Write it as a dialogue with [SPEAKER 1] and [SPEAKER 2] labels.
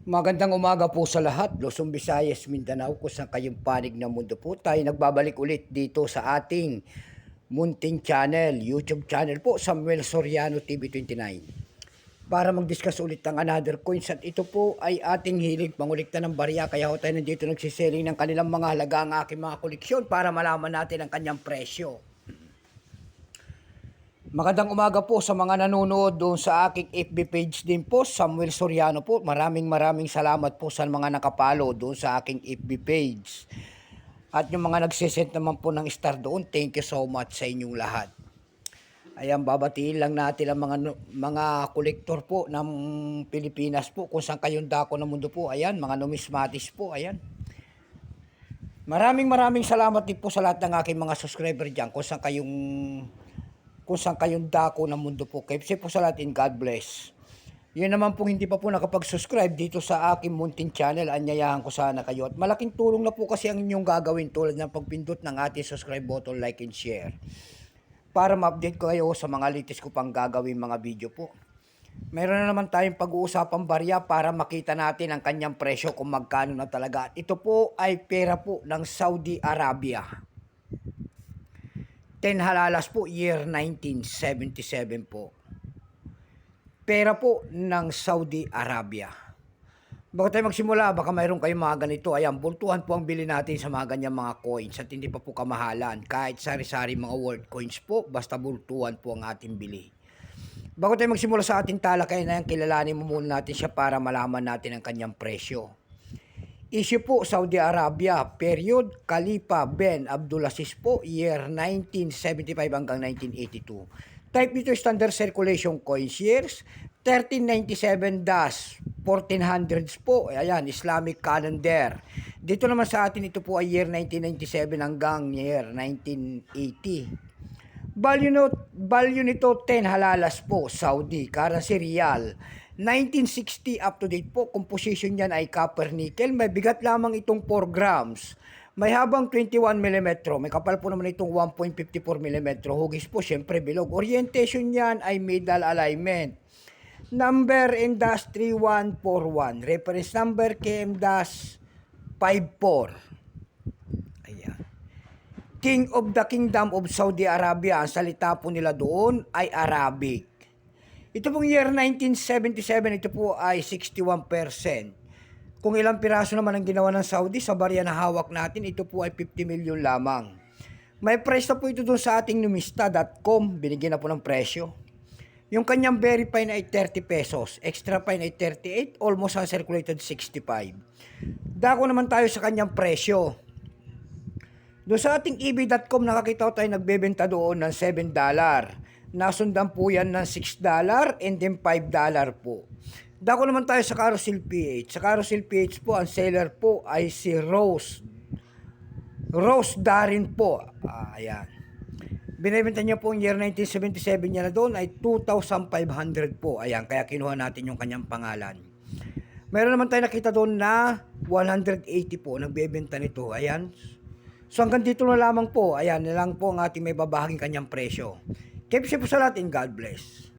[SPEAKER 1] Magandang umaga po sa lahat, Luzon, Visayas, Mindanao, kung saan kayong panig ng mundo po. Tayo nagbabalik ulit dito sa ating munting channel, YouTube channel po, Samuel Soriano TV29. Para mag-discuss ulit ng another coins at ito po ay ating hilig pangulikta ng barya. Kaya ho tayo nandito nagsiselling ng kanilang mga halaga ang aking mga koleksyon para malaman natin ang kanyang presyo. Magandang umaga po sa mga nanonood doon sa aking FB page din po, Samuel Soriano po. Maraming salamat po sa mga nakapalo doon sa aking FB page. At yung mga nagsisend naman po ng star doon, thank you so much sa inyong lahat. Ayan, babatiin lang natin ang mga kolektor po ng Pilipinas po, kung saan kayong dako ng mundo po. Ayan, mga numismatis po, ayan. Maraming salamat din po sa lahat ng aking mga subscriber dyan, kung saan kayong dako ng mundo po. Kasi po sa lahat, God bless. Yun naman po hindi pa po nakapag-subscribe dito sa aking munting channel, anyayahan ko sana kayo. At malaking tulong na po kasi ang inyong gagawin tulad ng pagpindot ng ating subscribe button, like and share. Para ma-update ko kayo sa mga latest ko pang gagawin mga video po. Meron na naman tayong pag-uusapang barya para makita natin ang kanyang presyo kung magkano na talaga. Ito po ay pera po ng Saudi Arabia. 10 halalas po, year 1977 po. Pera po ng Saudi Arabia. Bago tayo magsimula, baka mayroon kayong mga ganito. Ayan, bultuhan po ang bili natin sa mga ganyan mga coins at hindi pa po kamahalan. Kahit sari-sari mga world coins po, basta bultuhan po ang ating bili. Bago tayo magsimula sa ating talakayan, kilalanin mo muna natin siya para malaman natin ang kanyang presyo. Issue po, Saudi Arabia, period, Khalifa bin Abdulaziz po, year 1975 hanggang 1982. Type nito standard circulation coins, years 1397-1400s po. Ayan, Islamic calendar. Dito naman sa atin, ito po ay year 1997 hanggang year 1980. Value nito 10 halalas po, Saudi, currency riyal. 1960 up to date po, composition niyan ay copper nickel, may bigat lamang itong 4 grams. May habang 21 mm, may kapal po naman itong 1.54 mm, hugis po syempre bilog. Orientation niyan ay middle alignment. Number industry 141, reference number KM-54. Ayan. King of the Kingdom of Saudi Arabia, ang salita po nila doon ay Arabic. Ito pong year 1977, ito po ay 61%. Kung ilang piraso naman ang ginawa ng Saudi sa barya na hawak natin, ito po ay 50 million lamang. May price na po ito doon sa ating numista.com, binigyan na po ng presyo. Yung kanyang very fine ay 30 pesos, extra fine ay 38, almost uncirculated 65. Dako naman tayo sa kanyang presyo. Doon sa ating ebay.com, nakakita ko tayo nagbebenta doon ng $7. Nasundan po yan ng $6 and then $5 po. Dako naman tayo sa Carousel PH. Sa Carousel PH po, ang seller po ay si Rose Darin po. Ayan. Binibenta niya po yung year 1977 niya na doon ay 2,500 po. Ayan, kaya kinuha natin yung kanyang pangalan. Mayroon naman tayo nakita doon na 180 po. Nagbebenta nito. Ayan. So hanggang dito na lamang po. Ayan, na lang po ang ating may babahaging kanyang presyo. Keep safe po sa lahat and God bless.